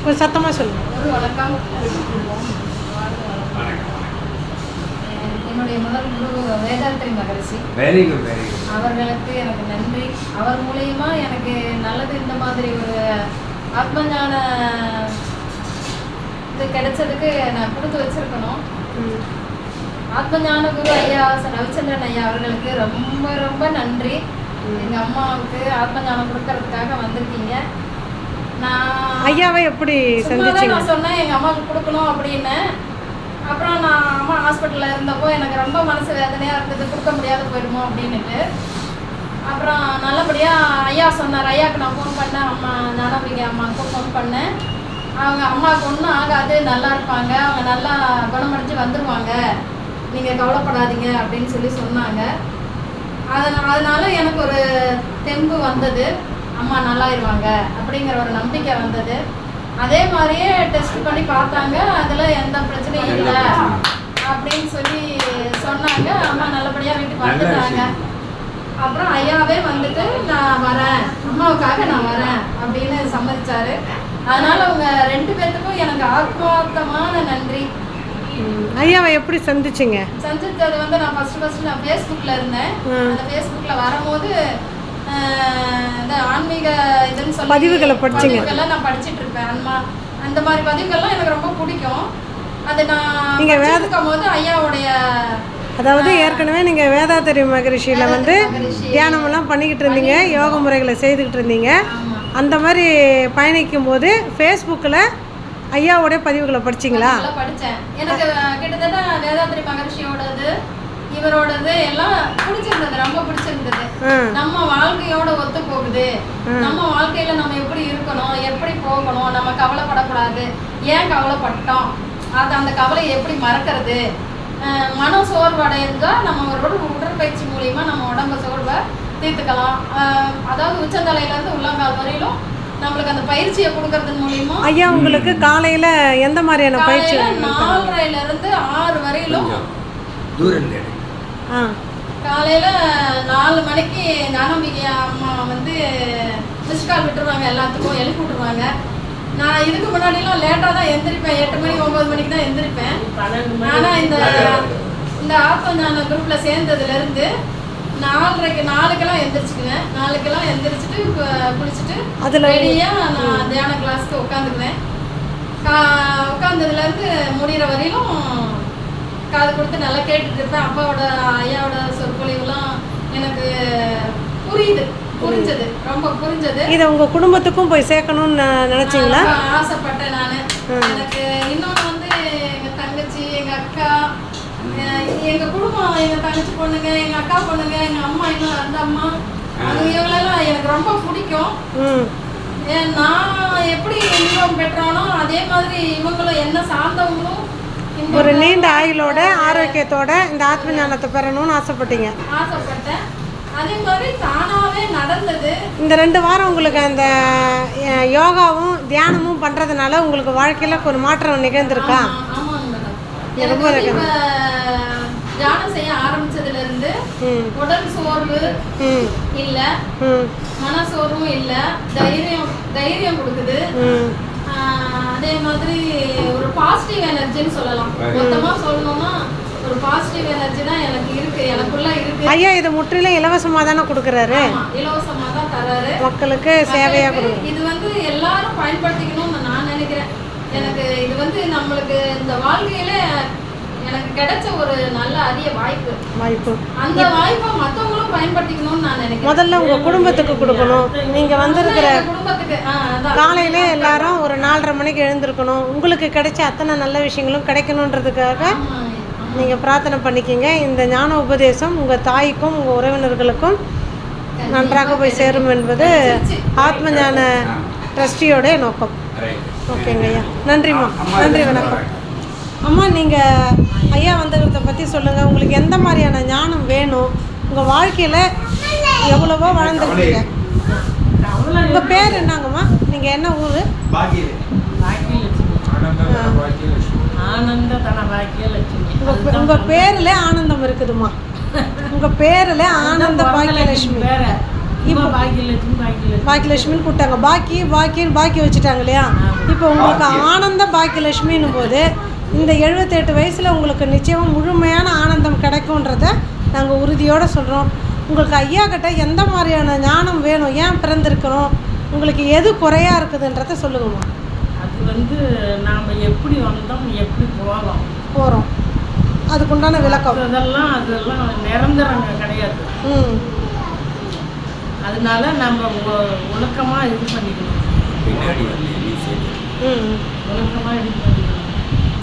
கொஞ்சம் சத்தமாக சொல்லுங்கள். ஒரு வணக்கம். என்னுடைய முதல் குரு Vethathiri Maharishi. Very good very good. அவர்களுக்கு எனக்கு நன்றி. அவர் மூலயமா எனக்கு நல்லது இந்த மாதிரி ஒரு ஆத்மஞான இது கிடைச்சதுக்கு நான் கொடுத்து வச்சிருக்கணும். ஆத்மஞான குரு ஐயா ரவிச்சந்திரன் ஐயா அவர்களுக்கு ரொம்ப ரொம்ப நன்றி. எங்கள் அம்மாவுக்கு ஆத்மஞானம் கொடுக்கறதுக்காக வந்திருக்கீங்க. நான் ஐயாவை எப்படி சந்திச்சீங்க? நான் சொன்னேன் எங்கள் அம்மாவுக்கு கொடுக்கணும் அப்படின்னு. அப்புறம் நான் அம்மா ஹாஸ்பிட்டலில் இருந்தப்போ எனக்கு ரொம்ப மனசு வேதனையாக இருந்தது, கொடுக்க முடியாத போயிடுமோ அப்படின்னுட்டு. அப்புறம் நல்லபடியாக ஐயா சொன்னார். ஐயாவுக்கு நான் ஃபோன் பண்ணேன், அம்மா ஞானம்பிகை அம்மாவுக்கும் ஃபோன் பண்ணேன். அவங்க அம்மாவுக்கு ஒன்றும் ஆகாது, நல்லா இருப்பாங்க, அவங்க நல்லா குணமடைஞ்சு வந்துடுவாங்க, நீங்கள் கவலைப்படாதீங்க அப்படின்னு சொல்லி சொன்னாங்க. அதனால எனக்கு ஒரு தெம்பு வந்தது, அம்மா நல்லாயிருவாங்க அப்படிங்கிற ஒரு நம்பிக்கை வந்தது. அதே மாதிரியே டெஸ்ட் பண்ணி பார்த்தாங்க, அதில் எந்த பிரச்சனையும் இல்லை அப்படின்னு சொல்லி சொன்னாங்க. அம்மா நல்லபடியாக வீட்டுக்கு வந்துட்டாங்க. அப்புறம் ஐயாவே வந்துட்டு நான் வரேன், அம்மாவுக்காக நான் வரேன் அப்படின்னு சம்மதிச்சாரு. அதனால அவங்க 2 பேர்த்துக்கும் எனக்கு ஆத்மார்த்தமான நன்றி. ஐயாவை எப்படி சந்திச்சிங்க? சந்திச்சது வந்து நான் ஃபர்ஸ்ட் நான் ஃபேஸ்புக்கில் இருந்தேன். அந்த ஃபேஸ்புக்கில் வரும்போது இந்த ஆன்மீக இதுன்னு சொல்லி பதிவுகள்லாம் நான் படிச்சுட்டு இருப்பேன். அந்த மாதிரி பதிவுகள்லாம் எனக்கு ரொம்ப பிடிக்கும். அது நான் படிச்சுருக்கும் போது ஐயாவுடைய, அதாவது ஏற்கனவே நீங்கள் வேதாத்திரி மகரிஷியில் வந்து தியானமெல்லாம் பண்ணிக்கிட்டு இருந்தீங்க, யோக முறைகளை செய்துக்கிட்டு இருந்தீங்க. அந்த மாதிரி பயணிக்கும் போது ஃபேஸ்புக்கில் ஐயாவோடைய பதிவுகளை படிச்சிங்களா? படித்தேன். எனக்கு கிட்டத்தட்ட வேதாத்திரி மகரிஷியோடது இவரோடது எல்லாம் பிடிச்சிருந்தது, ரொம்ப பிடிச்சிருந்தது. நம்ம வாழ்க்கையோட ஒத்து போகுது, நம்ம வாழ்க்கையில நம்ம எப்படி இருக்கணும், எப்படி போகணும், நம்ம கவலைப்படக்கூடாது, ஏன் கவலைப்பட்டோம், அது அந்த கவலையை எப்படி மறக்கிறது, மன சோர்வடைந்தா நம்ம ஒரு உடற்பயிற்சி மூலியமா நம்ம உடம்ப சோர்வை தீர்த்துக்கலாம். அதாவது உச்சந்தலையிலேருந்து உள்ளங்கால் வரையிலும் நம்மளுக்கு அந்த பயிற்சியை கொடுக்கறது மூலியமா. ஐயா உங்களுக்கு காலையில் எந்த மாதிரியான பயிற்சி? 4:30லேருந்து 6 வரையிலும் காலையில் 4 மணிக்கு ஞானம்பிகை அம்மா வந்து மிஸ் கால் விட்டுருவாங்க, எல்லாத்துக்கும் எழுப்பி விட்டுருவாங்க. நான் இதுக்கு முன்னாடிலாம் லேட்டாக தான் எந்திரிப்பேன், 8 மணி 9 மணிக்கு தான் எந்திரிப்பேன். ஆனால் இந்த ஆத்மஞான குரூப்பில் சேர்ந்ததுலேருந்து 4:30 எந்திரிச்சுக்குவேன். 4 எந்திரிச்சிட்டு குளிச்சுட்டு ரெடியாக நான் தியான கிளாஸ்க்கு உட்காந்துக்குவேன். உட்காந்ததுலேருந்து முடிகிற வரையிலும் காது கொடுத்து நல்லா கேட்டுட்டு இருப்பேன். அப்பாவோட ஐயாவோட சொற்பொழிவுலாம் எனக்கு புரிஞ்சது, ரொம்ப புரிஞ்சது. இதை உங்கள் குடும்பத்துக்கும் போய் சேர்க்கணும்னு நினச்சிங்களா? ஆசைப்பட்டேன் நான். எனக்கு இன்னொன்று வந்து எங்கள் தங்கச்சி, எங்கள் அக்கா, எங்கள் குடும்பம், எங்கள் தங்கச்சி பொண்ணுங்க, எங்கள் அக்கா பொண்ணுங்க, எங்கள் அம்மா, இன்னும் அந்த அம்மா, அது இவங்களெல்லாம் எனக்கு ரொம்ப பிடிக்கும். நான் எப்படி இன்பம் பெற்றானோ அதே மாதிரி இவங்களும் என்ன சார்ந்தவங்களும் ஒரு நீண்ட ஆயுளோட ஆரோக்கியத்தோட இந்த ஆத்ம ஞானத்தை பெறணும்னு ஆசைப்பட்டேன். அதே மாதிரி தானாவே நடந்தது. இந்த 2 வாரம் உங்களுக்கு அந்த யோகாவும் தியானமும் பண்றதுனால உங்களுக்கு வாழ்க்கையில ஒரு மாற்றம் நிகழ்ந்திருக்கா? தியானம் செய்ய ஆரம்பிச்சதுல இருந்து உடல் சோர்வு இல்ல, மன சோர்வும் இல்ல, தைரியம் கொடுக்குது. அதே மாதிரி ஒரு பாசிட்டிவ் எனர்ஜின்னு சொல்லலாம். மொத்தமா சொல்லணும்னா ஒரு பாசிட்டிவ் எனர்ஜி தான் எனக்கு இருக்கு, எனக்குள்ள இருக்கு. ஐயா இது முற்றிலும் இலவசமா தானே கொடுக்குறாரு? இலவசமா தான் தராரு, மக்களுக்கு சேவையா கொடுக்குறாரு. இது வந்து எல்லாரும் பயன்படுத்திக்கணும்னு நான் நினைக்கிறேன். எனக்கு இது வந்து நம்மளுக்கு இந்த வாழ்க்கையில எனக்கு கிடைச்ச ஒரு நல்ல அரிய வாய்ப்பு. அந்த வாய்ப்பை மற்றவங்களும் பயன்படுத்திக்கணும்னு நான் நினைக்கிறேன். முதல்ல உங்க குடும்பத்துக்கு கொடுக்கணும். நீங்க வந்திருக்கிற குடும்பத்துக்கு காலையிலே எல்லாரும் ஒரு 4:30 மணிக்கு எழுந்திருக்கணும். உங்களுக்கு கிடைச்ச அத்தனை நல்ல விஷயங்களும் கிடைக்கணுன்றதுக்காக நீங்கள் பிரார்த்தனை பண்ணிக்கிங்க. இந்த ஞான உபதேசம் உங்கள் தாய்க்கும் உங்கள் உறவினர்களுக்கும் நன்றாக போய் சேரும் என்பது ஆத்ம ஞான ட்ரஸ்டியோடைய நோக்கம். ஓகேங்க ஐயா, நன்றிம்மா. நன்றி, வணக்கம். அம்மா நீங்கள் ஐயா வந்ததை பற்றி சொல்லுங்கள். உங்களுக்கு எந்த மாதிரியான ஞானம் வேணும்? உங்கள் வாழ்க்கையில் எவ்வளவோ வளர்ந்துருக்கீங்க. உங்கள் பேர் என்னங்கம்மா? நீங்கள் என்ன ஊர்? உங்கள் பேரில் ஆனந்தம் இருக்குதுமா. உங்கள் பேரில் ஆனந்த பாக்கியலட்சுமி. இப்போ பாக்கியலட்சுமின்னு கூப்பிட்டாங்க. பாக்கி வச்சுட்டாங்க இல்லையா? இப்போ உங்களுக்கு ஆனந்த பாக்கியலட்சுமின்னும் போது இந்த 78 வயசில் உங்களுக்கு நிச்சயமாக முழுமையான ஆனந்தம் கிடைக்கும்ன்றத நாங்கள் உறுதியோடு சொல்கிறோம். உங்களுக்கு ஐயா கிட்ட எந்த மாதிரியான ஞானம் வேணும், ஏன் பிறந்திருக்கணும், உங்களுக்கு எது குறையாக இருக்குதுன்றத சொல்லுங்கம்மா. அது நாம் எப்படி வந்தோம், எப்படி போகிறோம், அதுக்குண்டான விளக்கம். அதெல்லாம் நிரந்தரங்க கிடையாது. அதனால நம்ம ஒழுக்கமாக இது பண்ணிக்கணும். பின்னாடி ஒழுக்கமாக இது பண்ணிக்கணும்.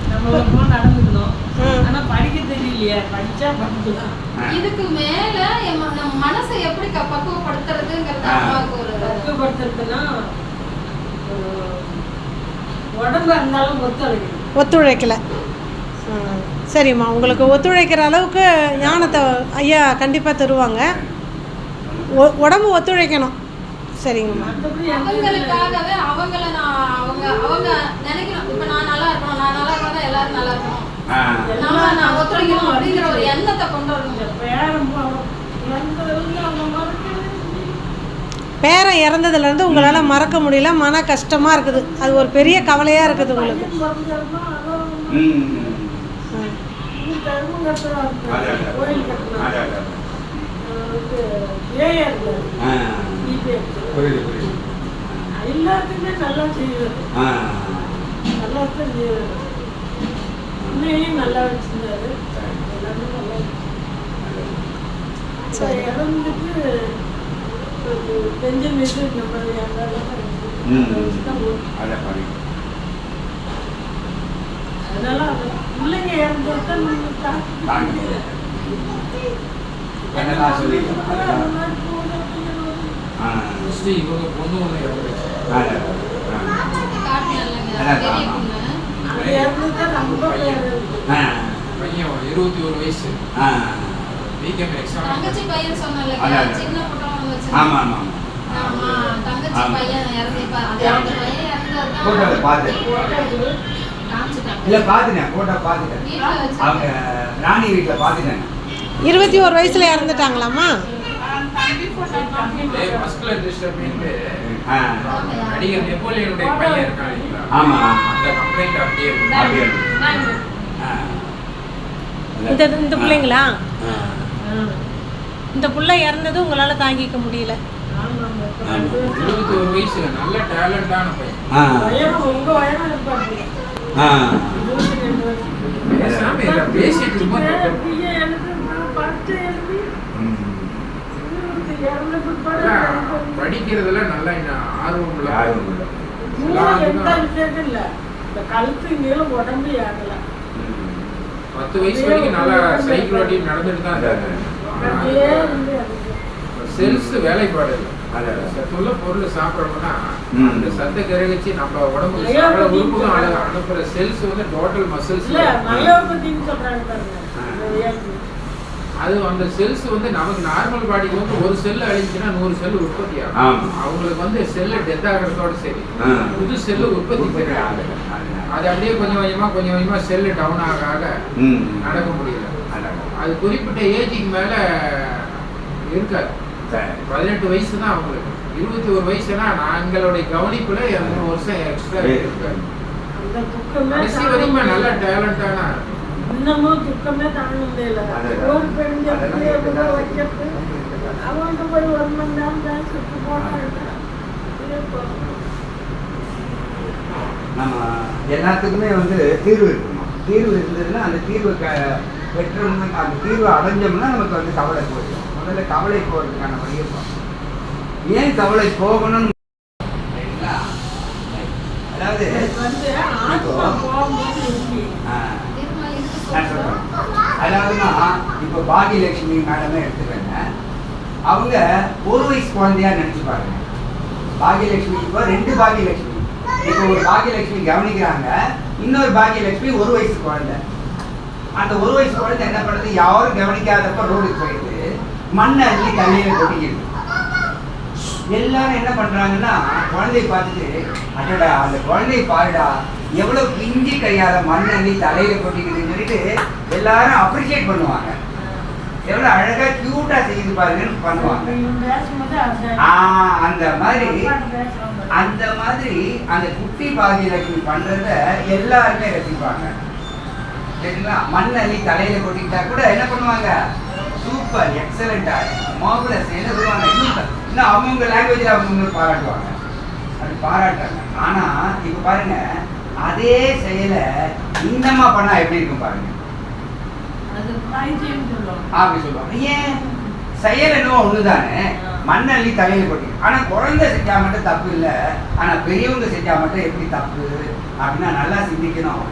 நம்ம ஒழுக்கமாக நடந்துக்கணும். ஆனால் படிக்க தெரியலையே, படித்தா படிக்கலாம். இதுக்கு மேல நம்ம மனசை எப்படி பக்குவப்படுத்துறதுங்கிறது அம்மாவுக்கு ஒரு பக்குவப்படுத்துறதுன்னா உடம்பு இருந்தாலும் ஒத்துழைக்கல. சரிம்மா, உங்களுக்கு ஒத்துழைக்கிற அளவுக்கு ஞானத்தை ஐயா கண்டிப்பாக தருவாங்க. உடம்பு ஒத்துழைக்கணும். சரிங்கம்மா. அவங்களுக்காகவே அவங்கள அவங்க நினைக்கணும். இப்போ நான் நல்லா இருக்கணும், நான் நல்லா இருக்கணும், எல்லாரும் நல்லா இருக்கணும், நான் ஒத்துழைக்கணும் அப்படிங்கிற ஒரு எண்ணத்தை கொண்டு வரணும். பேரன் இறந்ததுலேருந்து உங்களால் மறக்க முடியல, மன கஷ்டமாக இருக்குது. அது ஒரு பெரிய கவலையாக இருக்குது உங்களுக்கு. எல்லாத்துக்குமே நல்லா செய்வது, உண்மையிலையும் நல்லா வச்சிருந்தாரு. எல்லாமே நல்லா இறந்துட்டு பெஞ்சன் இது அதனால பிள்ளைங்க இறந்துதான் இவங்க பொண்ணு ஒன்று பையன் 21 வயசு. தங்கச்சி பையன் சொன்னல, சின்ன போட்டோ வச்சிருக்காங்க. ஆமா ஆமா ஆமா, தங்கச்சி பையன் இறந்திருப்பாரு. அந்த பையன் இறந்ததா போட்டோ பாத்து காமிச்சிட்டாங்க. இல்ல பாத்துட்டேன், போட்டோ பாத்துட்டேன். அவங்க ராணி வீட்டுல பாத்துட்டேன். 21 வயசுல இறந்துட்டாங்களாம்மா? நடிகர் நெப்போலியனுடைய பையன் இருக்காங்க. ஆமா, அந்த கம்ப்ளைண்ட் அப்படியே இந்த பிள்ளைங்களா? இந்த பிள்ளை இறந்தது உங்களால் தாங்கிக்க முடியல. 21 வயசு, நல்ல டேலண்டான பையன். பேசிட்டு படிக்கிறதுல நல்லா ஆர்வம் இல்ல. கழுத்து நீளம் உடம்பு ஏறல. 10 வயசு வரைக்கும் நல்லா சைக்கிள் ஓட்டி நடந்துட்டு தான் இருந்தாங்க. செல்ஸ் வேலைப்பாடு இல்லை. சத்துள்ள பொருள் சாப்பிட்றோம்னா அந்த சத்தை கிரகிச்சு நம்ம உடம்புக்கு சாப்பிட உறுப்புக்கும் அனுப்புற செல்ஸ் டோட்டல் மசில்ஸ். அது அந்த செல்ஸ் நமக்கு நார்மல் பாடிக்கு ஒரு செல் அழிஞ்சுன்னா 100 செல் உற்பத்தி ஆகும். அவங்களுக்கு செல்லு டெத் ஆகிறதோட சரி, புது செல்லு உற்பத்தி செய்யறாங்க. அது அப்படியே கொஞ்சம் கொஞ்சமா செல்லு டவுன் ஆக நடக்க முடியல. அது குறிப்பிட்ட ஏஜுக்கு மேல இருக்காது. 18 வயசு தான் அவங்களுக்கு. 21 வயசுனா நாங்களுடைய கவனிப்புல 2 வருஷம் எக்ஸ்ட்ரா இருக்காரு. கடைசி வரைக்கும் நல்ல டேலண்டான. இன்னமும் துக்கமே தாங்க முடியல. ஒரு பெண் வைக்கிறது அவங்க போய் 1 மணி நேரம் தான் சுற்றி போனாங்க. நம்ம எல்லாத்துக்குமே தீர்வு இருக்கணும். தீர்வு இருந்ததுன்னா அந்த தீர்வு பெற்றோம்னா, அந்த தீர்வை அடைஞ்சோம்னா நமக்கு கவலை போயிடும். முதல்ல கவலை போகிறதுக்கான வழியை பார்க்கணும். ஏன் கவலை போகணும்? அதாவது அதாவதுன்னா இப்போ பாகியலட்சுமி மேடமே எடுத்துக்கங்க. அவங்க 1 வயசு குழந்தையா நினைச்சு பாருங்க. பாகியலட்சுமி இப்போ 2 பாகியலட்சுமி. இப்போ ஒரு பாகியலட்சுமி கவனிக்கிறாங்க, இன்னொரு பாகியலட்சுமி 1 வயசு குழந்தை. அந்த 1 வயசு குழந்தை என்ன பண்ணுறது? யாரும் கவனிக்காதப்ப ரோடுக்கு போயிட்டு மண்ணை அள்ளி தண்ணியில கொட்டிக்கிது. எல்லாரும் என்ன பண்றாங்கன்னா குழந்தைய பார்த்துட்டு, அடடா அந்த குழந்தைய பாருடா எவ்வளவு பிஞ்சி கையால மண் அள்ளி தலையில கொட்டிக்குதுன்னு சொல்லிட்டு எல்லாரும் அப்ரிஷியேட் பண்ணுவாங்க. எவ்வளவு அழகா கியூட்டா செய்து பாருங்கன்னு பண்ணுவாங்க. இவன் பேசும்போது அதுதான். அந்த மாதிரி அப்பான்னு பேசுறான் பாரு. அந்த மாதிரி அந்த குட்டி பாகியலட்சுமி பண்றத எல்லாருமே ரசிப்பாங்க. சரிங்களா? மண் அள்ளி தலையில கொட்டிட்டா கூட என்ன பண்ணுவாங்க, சூப்பர் எக்ஸலண்டா மார்வலஸ் என்ன சொல்லுவாங்க, இன்னும் அவங்க லாங்குவேஜ்ல அவங்க பாராட்டுவாங்க, அது பாராட்டாங்க. ஆனா இப்ப பாருங்க, அதே செயலை இந்தமா பண்ணா எப்படி இருக்கும் பாருங்க. அது பைத்தியம் சொல்லுவாங்க. அப்படி சொல்லுவாங்க. ஏன் செயல் என்னவோ ஒண்ணுதானே, மண் அள்ளி தலையில கொட்டி. ஆனா குழந்தை செஞ்சா மட்டும் தப்பு இல்லை, ஆனா பெரியவங்க செஞ்சா மட்டும் எப்படி தப்பு அப்படின்னா நல்லா சிந்திக்கணும்.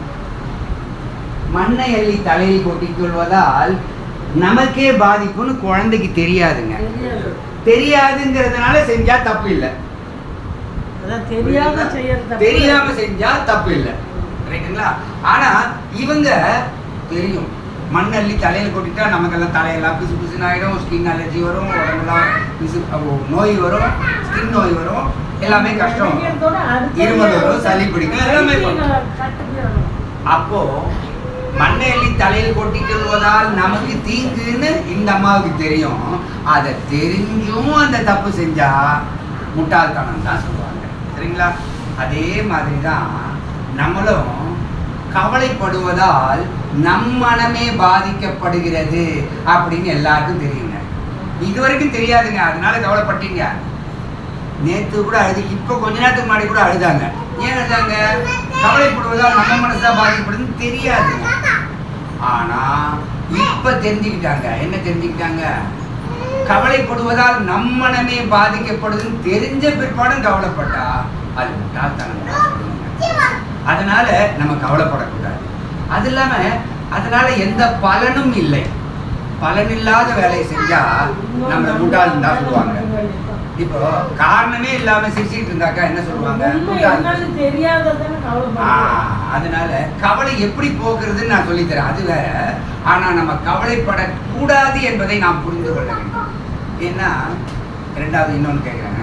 மண்ணை அள்ளி தலையில் கொட்டிக் கொள்வதால் நமக்கே பாதிப்புன்னு குழந்தைக்கு தெரியாதுங்க. தெரியாது. தெரியாதுங்கிறதுனால செஞ்சா தப்பு இல்லை. அதான் தெரியாம செய்யறது. தெரியாம செஞ்சா தப்பு இல்லை, ரைட்டுங்களா? ஆனா இவங்க தெரியும், மண் அள்ளி தலையில கொட்டிட்டா நமக்கெல்லாம் தலையெல்லாம் பிசு பிசுன்னு ஆயிடும், ஸ்கின் அலர்ஜி வரும், உடம்பெல்லாம் பிசு நோய் வரும், ஸ்கின் நோய் வரும், எல்லாமே கஷ்டம், இருமல் வரும், சளி பிடிக்கும், எல்லாமே வரும். அப்போ மண்ணை அள்ளி தலையில் கொட்டிக்கொள்வதால் நமக்கு தீங்குன்னு இந்த அம்மாவுக்கு தெரியும். அதை தெரிஞ்சும் அந்த தப்பு செஞ்சா முட்டாள்தனம் தான் சொல்லுவாங்க. சரிங்களா? அதே மாதிரி தான் நம்மளும் கவலைப்படுவதால் நம் மனமே பாதிக்கப்படுகிறது அப்படின்னு எல்லாருக்கும் தெரியுங்க. இது வரைக்கும் தெரியாதுங்க, அதனால கவலைப்பட்டீங்க. நேற்று கூட அழுது, இப்போ கொஞ்ச நேரத்துக்கு முன்னாடி கூட அழுதாங்க. ஏன் அழுதாங்க? கவலைப்படுவதால் நம்ம மனசுதான் பாதிக்கப்படுதுன்னு தெரியாதுங்க. ஆனா இப்ப தெரிஞ்சுக்கிட்டாங்க. என்ன தெரிஞ்சுக்கிட்டாங்க? கவலைப்படுவதால் நம் மனமே பாதிக்கப்படுதுன்னு தெரிஞ்ச பிற்பாடும் கவலைப்பட்டா அது முட்டாள்தனம் தான் சொல்லுவாங்க. அதனால நம்ம கவலைப்படக்கூடாது. அது இல்லாம அதனால எந்த பலனும் இல்லை. பலனில்லாத வேலையை செஞ்சா நம்ம முட்டாள்னு தான் சொல்லுவாங்க. இப்போ காரணமே இல்லாம சிரிச்சிட்டு இருந்தாக்கா என்ன சொல்லுவாங்க? அதனால கவலை எப்படி போக்குறதுன்னு நான் சொல்லித்தரேன், அது வேற. ஆனா நம்ம கவலைப்படக்கூடாது என்பதை நாம் புரிந்து கொள்ள வேண்டும். ஏன்னா ரெண்டாவது இன்னொன்னு கேட்குறாங்க,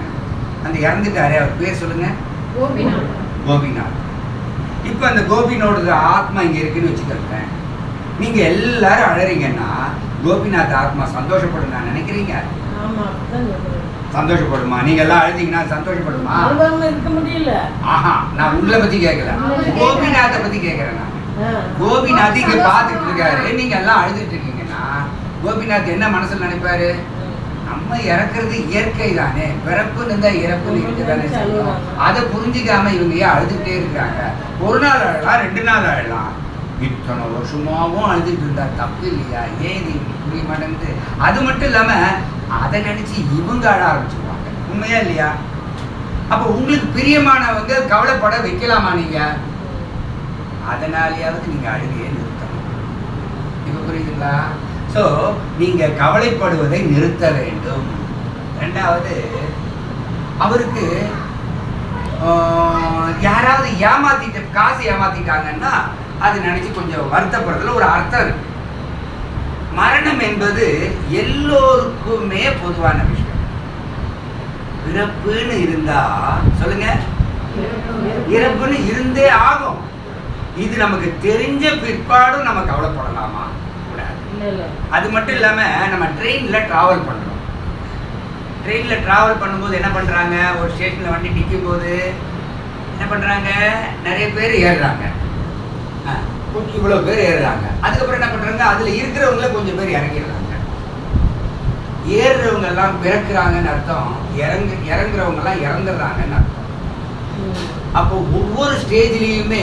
அந்த இறந்துட்டாரே அவர் பேர் சொல்லுங்க. கோபிநாத். கோபிநாத். இப்போ அந்த கோபினோட ஆத்மா இங்க இருக்குன்னு வச்சுக்கிறேன். நீங்க எல்லாரும் அழறீங்கன்னா கோபிநாத் ஆத்மா சந்தோஷப்படும் நான் நினைக்கிறீங்க? சந்தோஷப்படுமா? நீங்க எல்லாம் அழுதீங்கன்னா சந்தோஷப்படுமா? இருக்க முடியல. ஆஹா, நான் உங்களை பத்தி கேட்கல, கோபிநாத்தை பத்தி கேட்கிறேன். நான் கோபிநாத் இங்க பாத்துட்டு இருக்காரு, நீங்க எல்லாம் அழுதுட்டு இருக்கீங்கன்னா கோபிநாத் என்ன மனசுல நினைப்பாரு? நம்ம இறக்குறது இயற்கை தானே, பிறப்புன்னு இருந்தா இறப்புன்னு இருக்குதானே சொல்லுவோம். அதை புரிஞ்சுக்காம இவங்க ஏன் அழுதுகிட்டே இருக்காங்க? ஒரு நாள் அழலாம், 2 நாள் அழலாம், இத்தனை வருஷமாவும் அழுதுட்டு இருந்தா தப்பு இல்லையா? ஏன் இது புரிய மாட்டேங்குது? அது மட்டும் இல்லாம அதை நினைச்சு இவங்க அழ ஆரம்பிச்சுருவாங்க. உண்மையா இல்லையா? அப்ப உங்களுக்கு பிரியமானவங்க கவலைப்பட வைக்கலாமா நீங்க? அதனாலேயாவது நீங்க அழுகையே நிறுத்தணும். இப்ப புரியுதுங்களா? ஸோ நீங்க கவலைப்படுவதை நிறுத்த வேண்டும். ரெண்டாவது, அவருக்கு யாராவது ஏமாத்திட்டு காசு ஏமாத்திட்டாங்கன்னா அது நினைச்சு கொஞ்சம் வருத்தப்படுறதுல ஒரு அர்த்தம் இருக்கு. மரணம் என்பது எல்லோருக்குமே பொதுவான விஷயம். பிறப்புன்னு இருந்தா சொல்லுங்க, இறப்புன்னு இருந்தே ஆகும். இது நமக்கு தெரிஞ்ச பிற்பாடும் நம்ம கவலைப்படலாமா? கூடாது. அது மட்டும் இல்லாம நம்ம ட்ரெயின்ல டிராவல் பண்றோம். ட்ரெயின்ல டிராவல் பண்ணும்போது என்ன பண்றாங்க? ஒரு ஸ்டேஷன்ல வண்டி நிற்கும் போது என்ன பண்றாங்க? நிறைய பேர் ஏறுறாங்க, இவ்வளவு பேர் ஏறுறாங்க. அதுக்கப்புறம் என்ன பண்றாங்க? அதுல இருக்கிறவங்கள கொஞ்சம் பேர் இறங்கிடுறாங்க. ஏறுறவங்க எல்லாம் பிறக்கிறாங்கன்னு அர்த்தம், இறங்குறவங்க எல்லாம் இறந்துடுறாங்கன்னு அர்த்தம். அப்போ ஒவ்வொரு ஸ்டேஜ்லயுமே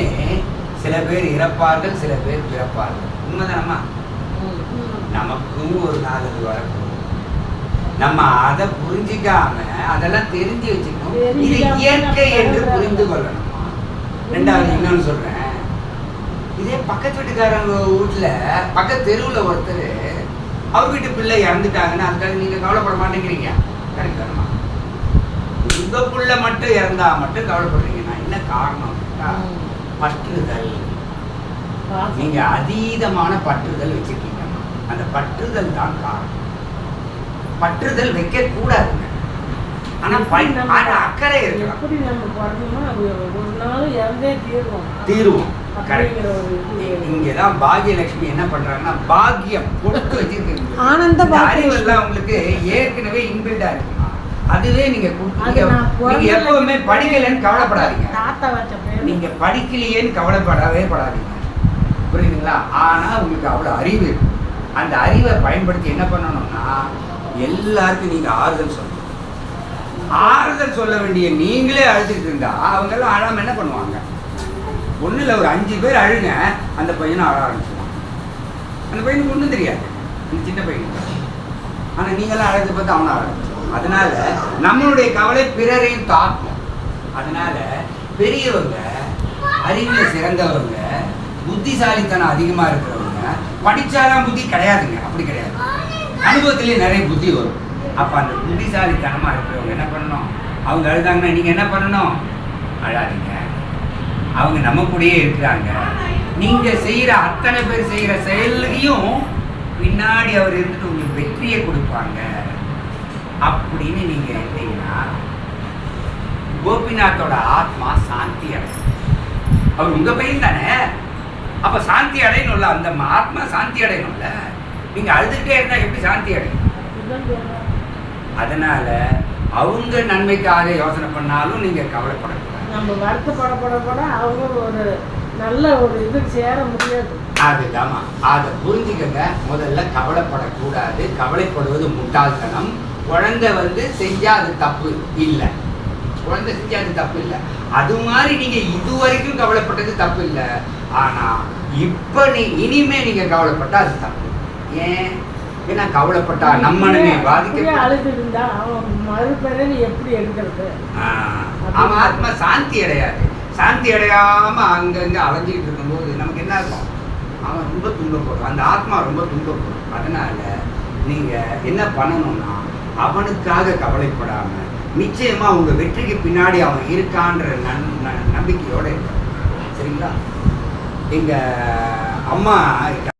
சில பேர் இறப்பார்கள், சில பேர் பிறப்பார்கள். உண்மைதானம்மா? நமக்கும் ஒரு நாள் அது வரப்போகுது. நம்ம அதை புரிஞ்சிக்காம அதெல்லாம் தெரிஞ்சு வச்சுக்கணும். இது இயற்கை என்று புரிந்து கொள்ளணுமா? ரெண்டாவது இன்னொன்னு சொல்றேன், இதே பக்கத்து வீட்டுக்காரங்க வீட்டுல பக்கத்து தெருவுல ஒருத்தர் அவர் வீட்டு பிள்ளை இறந்துட்டாங்கன்னா அதுக்காக நீங்க கவலைப்பட மாட்டேங்கிறீங்க. கரெக்ட் தானமா? உங்க பிள்ளை மட்டும் இறந்தா மட்டும் கவலைப்படுறீங்கன்னா என்ன காரணம்? பற்றுதல். நீங்க அதீதமான பற்றுதல் வச்சிருக்கீங்க. அந்த பற்றுதல் தான் காரணம். பற்றுதல் வைக்க கூடாதுங்க. ஆனா அக்கறை இருக்கலாம். எப்படி நம்ம பிறந்தோமோ அது ஒரு நாள் இறந்தே தீருவோம். தீருவோம். அப்படிங்கிற ஒரு இது. இங்கதான் பாகியலட்சுமி என்ன பண்றாங்கன்னா பாக்கியம் கொடுத்து வச்சிருக்கீங்க. ஆனந்த அறிவெல்லாம் உங்களுக்கு ஏற்கனவே இன்பில்டா இருக்குமா, அதுவே நீங்க அது நான் நீங்க எப்பவுமே படிக்கலன்னு கவலைப்படாதீங்க. தாத்தா வச்ச பேர். நீங்க படிக்கலையேன்னு கவலைப்படவே படாதீங்க, புரியுதுங்களா? ஆனா உங்களுக்கு அவ்வளவு அறிவு இருக்கு. அந்த அறிவை பயன்படுத்தி என்ன பண்ணணும்னா எல்லாருக்கும் நீங்க ஆறுதல் சொல்லணும். ஆறுதல் சொல்ல வேண்டிய நீங்களே அழுதுட்டு இருந்தா அவங்க எல்லாம் அழாம என்ன பண்ணுவாங்க? ஒண்ணுல ஒரு 5 பேர் அழுங்க, அந்த பையனை அழ ஆரம்பிச்சுவான். அந்த பையனுக்கு ஒண்ணும் தெரியாது, இந்த சின்ன பையனுக்கு. ஆனா நீங்களாம் அழகு பார்த்து அவனை ஆரம்பிச்சோம். அதனால நம்மளுடைய கவலை பிறரையும் தாக்கும். அதனால பெரியவங்க, அறிவுல சிறந்தவங்க, புத்திசாலித்தனம் அதிகமா இருக்கிறவங்க, படிச்சாலாம் புத்தி கிடையாதுங்க, அப்படி கிடையாது. அனுபவத்திலேயே நிறைய புத்தி வரும். அப்ப அந்த புத்திசாலித்தனமா இருக்கிறவங்க என்ன பண்ணணும்? அவங்க அழுதாங்கன்னா நீங்க என்ன பண்ணணும்? அழாதீங்க, அவங்க நம்ம கூடயே இருக்கிறாங்க. நீங்க செய்யற அத்தனை பேர் செய்யற செயலையும் பின்னாடி அவர் இருந்துட்டு உங்களுக்கு வெற்றியை கொடுப்பாங்க அப்படின்னு நீங்க இருந்தீங்கன்னா கோபிநாத்தோட ஆத்மா சாந்தி அடையும். அவர் உங்க பையன் தானே, அப்ப சாந்தி அடையணும்ல, அந்த ஆத்மா சாந்தி அடையணும்ல. நீங்க அழுதுகிட்டே இருந்தா எப்படி சாந்தி அடையும்? அதனால அவங்க நன்மைக்காக யோசனை பண்ணாலும் நீங்க கவலைப்படக்கூடாது. நம்ம வருத்தப்பட அவங்க ஒரு நல்ல ஒரு இது சேர முடியாது. அதுதாம்மா, அதை புரிஞ்சுக்கங்க. முதல்ல கவலைப்படக்கூடாது. கவலைப்படுவது முட்டாள்தனம். குழந்தை செஞ்சா அது தப்பு இல்லை, குழந்தை செஞ்சா அது தப்பு இல்லை. அது மாதிரி நீங்க இதுவரைக்கும் கவலைப்பட்டது தப்பு இல்லை. ஆனா இப்ப இனிமே நீங்க கவலைப்பட்டா அது தப்பு. ஏன்? ஏன்னா கவலைப்பட்டா நம்மனமே பாதிக்க. அழுது இருந்தா அவன் மறுபிறவி எப்படி எடுக்கிறது? அவன் ஆத்மா சாந்தி அடையாது. சாந்தி அடையாம அங்கங்க அலைஞ்சிட்டு இருக்கும்போது நமக்கு என்ன இருக்கும்? அவன் ரொம்ப துன்பப்படுறான், அந்த ஆத்மா ரொம்ப துன்பப்படும். அதனால நீங்க என்ன பண்ணணும்னா அவனுக்காக கவலைப்படாம நிச்சயமா உங்க வெற்றிக்கு பின்னாடி அவன் இருக்கான்ற நம்பிக்கையோட இருக்க. சரிங்களா? எங்க அம்மா